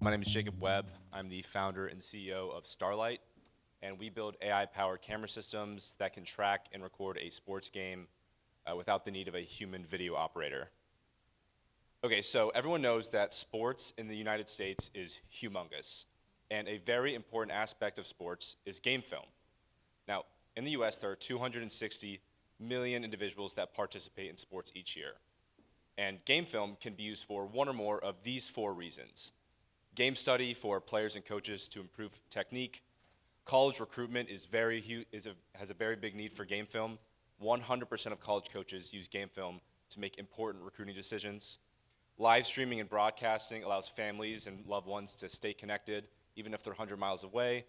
My name is Jacob Webb. I'm the founder and CEO of Starlight, and we build AI-powered camera systems that can track and record a sports game without the need of a human video operator. Okay, so everyone knows that sports in the United States is humongous, and a very important aspect of sports is game film. Now, in the US, there are 260 million individuals that participate in sports each year. And game film can be used for one or more of these four reasons. Game study for players and coaches to improve technique. College recruitment has a very big need for game film. 100% of college coaches use game film to make important recruiting decisions. Live streaming and broadcasting allows families and loved ones to stay connected, even if they're 100 miles away.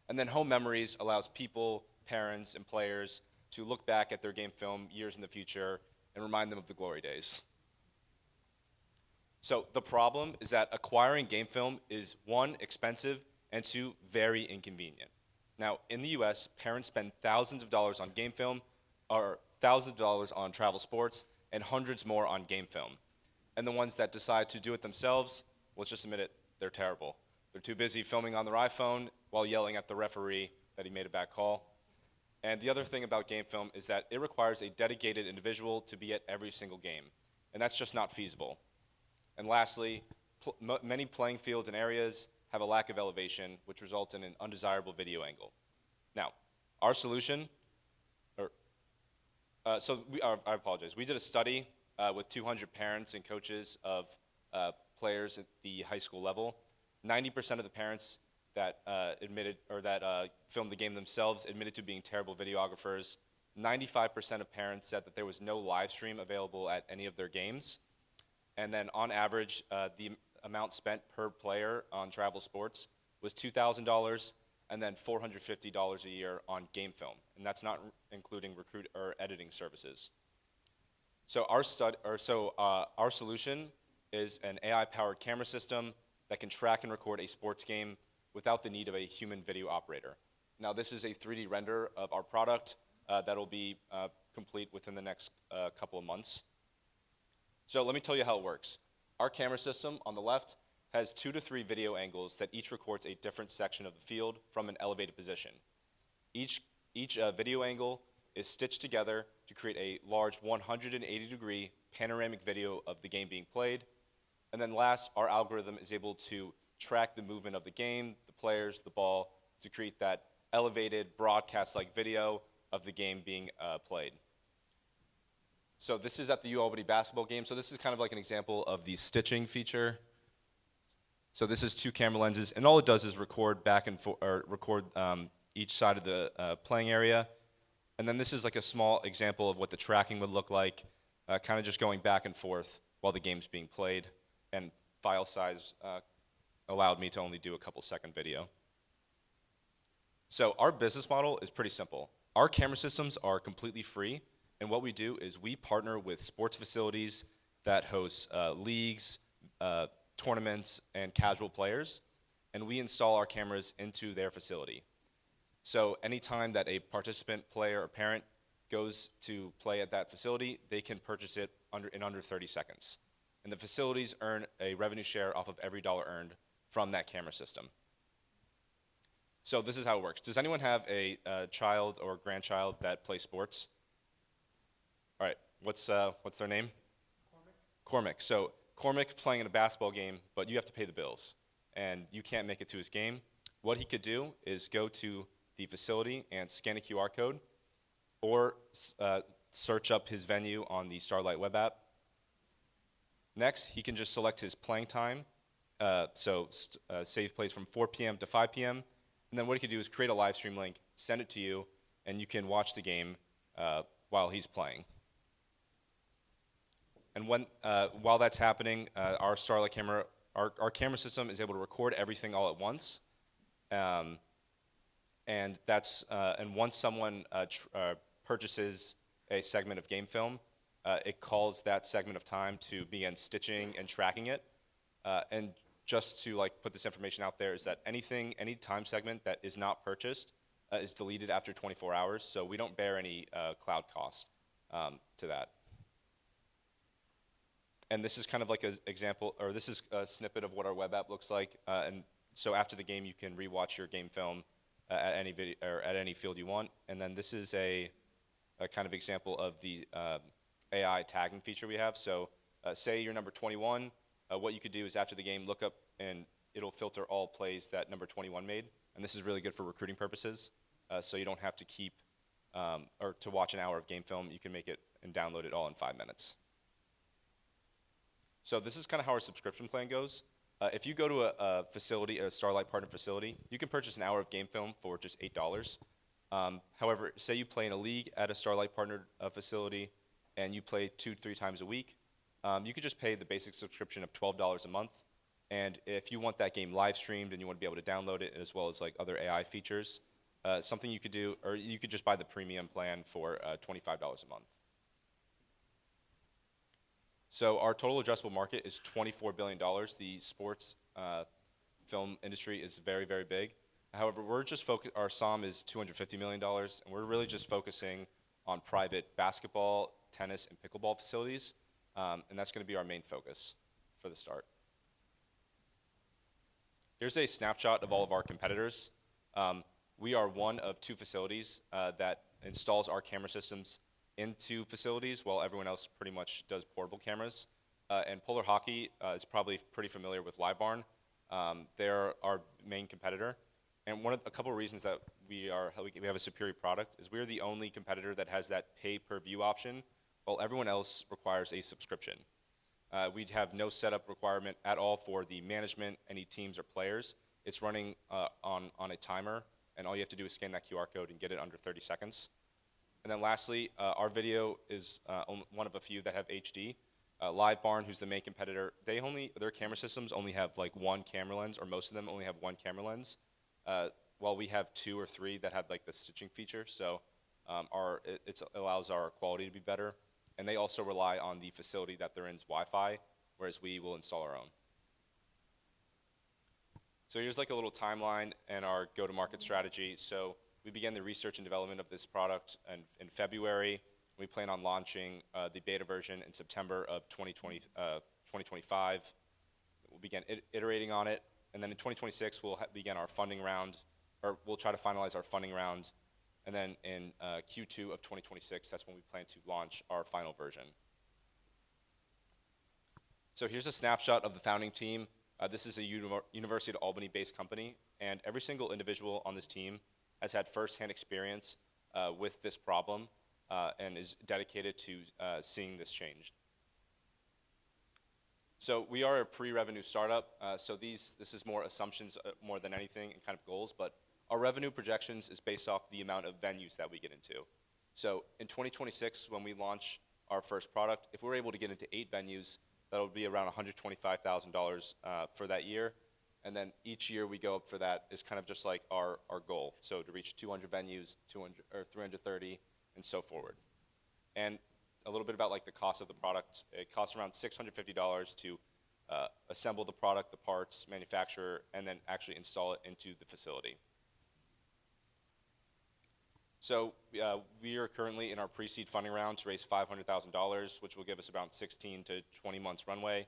And then home memories allows people, parents, and players to look back at their game film years in the future and remind them of the glory days. So the problem is that acquiring game film is one, expensive, and two, very inconvenient. Now, in the US, parents spend thousands of dollars on game film, or thousands of dollars on travel sports, and hundreds more on game film. And the ones that decide to do it themselves, let's just admit it, they're terrible. They're too busy filming on their iPhone while yelling at the referee that he made a bad call. And the other thing about game film is that it requires a dedicated individual to be at every single game, and that's just not feasible. And lastly, many playing fields and areas have a lack of elevation, which results in an undesirable video angle. Now, our solution, I apologize. We did a study with 200 parents and coaches of players at the high school level. 90% of the parents that filmed the game themselves admitted to being terrible videographers. 95% of parents said that there was no live stream available at any of their games. And then on average, the amount spent per player on travel sports was $2,000 and then $450 a year on game film. And that's not including recruit or editing services. So our solution is an AI-powered camera system that can track and record a sports game without the need of a human video operator. Now, this is a 3D render of our product that'll be complete within the next couple of months. So let me tell you how it works. Our camera system on the left has 2 to 3 video angles that each records a different section of the field from an elevated position. Each video angle is stitched together to create a large 180-degree panoramic video of the game being played. And then last, our algorithm is able to track the movement of the game, the players, the ball, to create that elevated broadcast-like video of the game being played. So this is at the U Albany basketball game. So this is kind of like an example of the stitching feature. So this is 2 camera lenses, and all it does is record each side of the playing area. And then this is like a small example of what the tracking would look like, kind of just going back and forth while the game's being played. And file size allowed me to only do a couple-second video. So our business model is pretty simple. Our camera systems are completely free. And what we do is we partner with sports facilities that host leagues, tournaments, and casual players, and we install our cameras into their facility. So anytime that a participant, player, or parent goes to play at that facility, they can purchase it in under 30 seconds. And the facilities earn a revenue share off of every dollar earned from that camera system. So this is how it works. Does anyone have a child or grandchild that plays sports? All right, what's their name? Cormac. So Cormac's playing in a basketball game, but you have to pay the bills, and you can't make it to his game. What he could do is go to the facility and scan a QR code, or search up his venue on the Starlight web app. Next, he can just select his playing time, save plays from 4 p.m. to 5 p.m., and then what he could do is create a live stream link, send it to you, and you can watch the game while he's playing. And while that's happening, our Starlight camera, our camera system is able to record everything all at once. And once someone purchases a segment of game film, it calls that segment of time to begin stitching and tracking it. And just to put this information out there is that any time segment that is not purchased is deleted after 24 hours. So we don't bear any cloud cost to that. And this is kind of like an example, or this is a snippet of what our web app looks like. And so after the game, you can rewatch your game film at any video or at any field you want. And then this is a kind of example of the AI tagging feature we have. So say you're number 21, what you could do is after the game, look up and it'll filter all plays that number 21 made. And this is really good for recruiting purposes. So you don't have to keep, or to watch an hour of game film, you can make it and download it all in 5 minutes. So this is kind of how our subscription plan goes. If you go to a facility, a Starlight partner facility, you can purchase an hour of game film for just $8. However, say you play in a league at a Starlight partner facility and you play 2-3 times a week, you could just pay the basic subscription of $12 a month. And if you want that game live streamed and you want to be able to download it as well as like other AI features, something you could do, or you could just buy the premium plan for $25 a month. So our total addressable market is $24 billion. The sports film industry is very, very big. However, we're just our SOM is $250 million, and we're really just focusing on private basketball, tennis, and pickleball facilities, and that's going to be our main focus for the start. Here's a snapshot of all of our competitors. We are one of 2 facilities that installs our camera systems into facilities while everyone else pretty much does portable cameras. And Polar Hockey is probably pretty familiar with LiveBarn. They're our main competitor. And a couple of reasons that we have a superior product is we're the only competitor that has that pay-per-view option, while everyone else requires a subscription. We'd have no setup requirement at all for the management, any teams or players. It's running on a timer, and all you have to do is scan that QR code and get it under 30 seconds. And then lastly, our video is one of a few that have HD. LiveBarn, who's the main competitor, their camera systems only have like 1 camera lens, or most of them only have 1 camera lens, while we have 2 or 3 that have like the stitching feature. So it allows our quality to be better. And they also rely on the facility that they're in's Wi-Fi, whereas we will install our own. So here's like a little timeline and our go-to-market strategy. So we began the research and development of this product in February. We plan on launching the beta version in September of 2025. We'll begin iterating on it. And then in 2026, we'll begin our funding round, or we'll try to finalize our funding round. And then in Q2 of 2026, that's when we plan to launch our final version. So here's a snapshot of the founding team. This is a University of Albany-based company, and every single individual on this team has had firsthand experience with this problem and is dedicated to seeing this changed. So we are a pre-revenue startup, so this is more assumptions more than anything and kind of goals, but our revenue projections is based off the amount of venues that we get into. So in 2026, when we launch our first product, if we're able to get into 8 venues, that'll be around $125,000 for that year. And then each year we go up for that is kind of just like our goal. So to reach 200 venues, 200 or 330, and so forward. And a little bit about like the cost of the product. It costs around $650 to assemble the product, the parts, manufacture, and then actually install it into the facility. So we are currently in our pre-seed funding round to raise $500,000, which will give us around 16 to 20 months runway.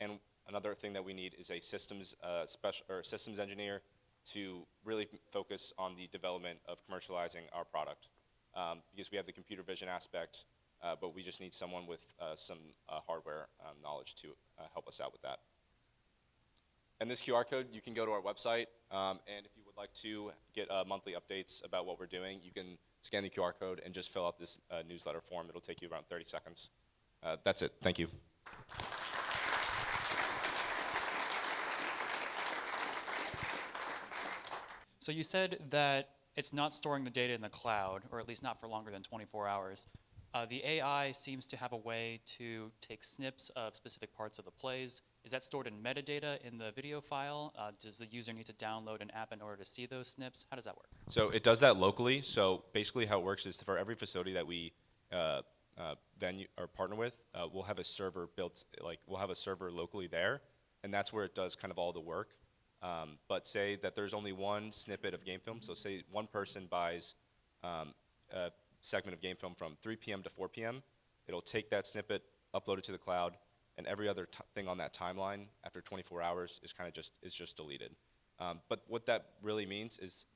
And another thing that we need is a systems engineer to really focus on the development of commercializing our product, because we have the computer vision aspect, but we just need someone with some hardware knowledge to help us out with that. And this QR code, you can go to our website, and if you would like to get monthly updates about what we're doing, you can scan the QR code and just fill out this newsletter form. It'll take you around 30 seconds. That's it. Thank you. So you said that it's not storing the data in the cloud, or at least not for longer than 24 hours. The AI seems to have a way to take snips of specific parts of the plays. Is that stored in metadata in the video file? Does the user need to download an app in order to see those snips? How does that work? So it does that locally. So basically how it works is for every facility that we venue or partner with, we'll have a server built, we'll have a server locally there, and that's where it does kind of all the work. But say that there's only one snippet of game film, so say one person buys a segment of game film from 3 p.m. to 4 p.m., it'll take that snippet, upload it to the cloud, and every other thing on that timeline after 24 hours is just deleted. But what that really means is,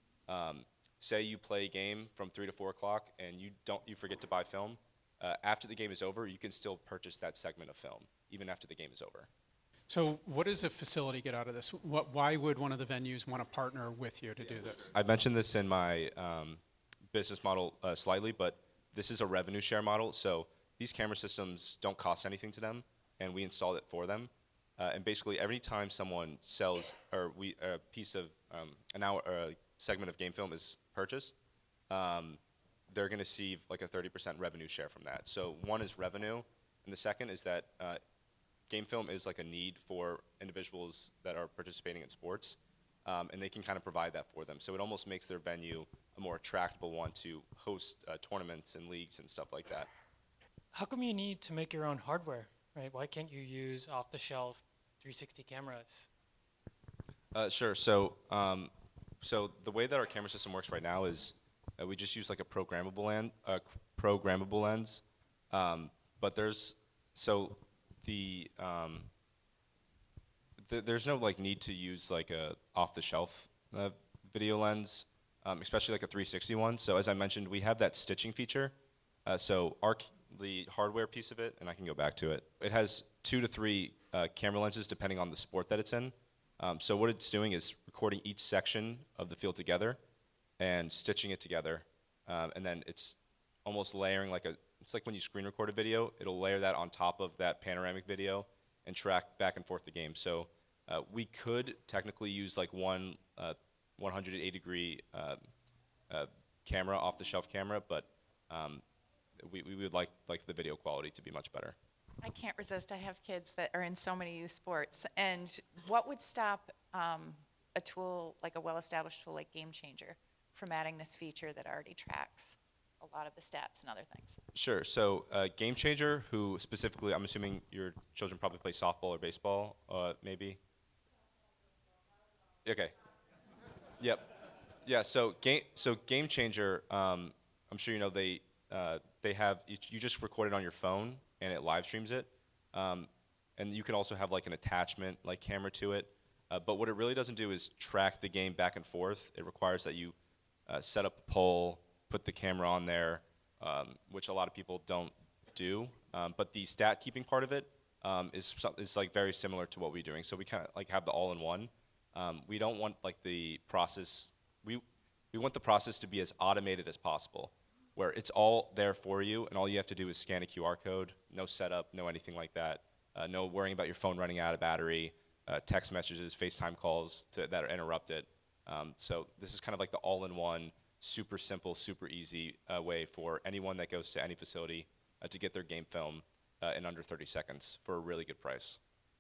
say you play a game from 3 to 4 o'clock and you forget to buy film. After the game is over, you can still purchase that segment of film, even after the game is over. So what does a facility get out of this? Why would one of the venues want to partner with you to do this? I mentioned this in my business model slightly, but this is a revenue share model. So these camera systems don't cost anything to them, and we install it for them. And basically, every time someone sells a piece of an hour or a segment of game film is purchased, they're going to see like a 30% revenue share from that. So one is revenue, and the second is that game film is like a need for individuals that are participating in sports, and they can kind of provide that for them. So it almost makes their venue a more attractable one to host tournaments and leagues and stuff like that. How come you need to make your own hardware, right? Why can't you use off-the-shelf 360 cameras? Sure. So the way that our camera system works right now is we just use like a programmable lens. But there's there's no like need to use like a off-the-shelf video lens, especially like a 360 one. So as I mentioned, we have that stitching feature. So the hardware piece of it, and I can go back to it, it has 2 to 3 camera lenses depending on the sport that it's in. So what it's doing is recording each section of the field together and stitching it together. And then it's almost layering it's like when you screen record a video, it'll layer that on top of that panoramic video and track back and forth the game. So we could technically use like one 180-degree camera, off-the-shelf camera, but we would like the video quality to be much better. I can't resist. I have kids that are in so many youth sports. And what would stop a tool, like a well-established tool like Game Changer, from adding this feature that already tracks a lot of the stats and other things? Sure. So Game Changer, who specifically, I'm assuming your children probably play softball or baseball, maybe? Okay. Yep. Yeah, so Game Changer, I'm sure you know they have, you just record it on your phone and it live streams it. And you can also have like an attachment like camera to it. But what it really doesn't do is track the game back and forth. It requires that you set up a poll, put the camera on there, which a lot of people don't do. But the stat keeping part of it is like very similar to what we're doing. So we kind of like have the all-in-one. We don't want like the process, we want the process to be as automated as possible, where it's all there for you and all you have to do is scan a QR code, no setup, no anything like that, no worrying about your phone running out of battery, text messages, FaceTime calls that are interrupted. So this is kind of like the all-in-one, super simple, super easy way for anyone that goes to any facility to get their game film in under 30 seconds for a really good price.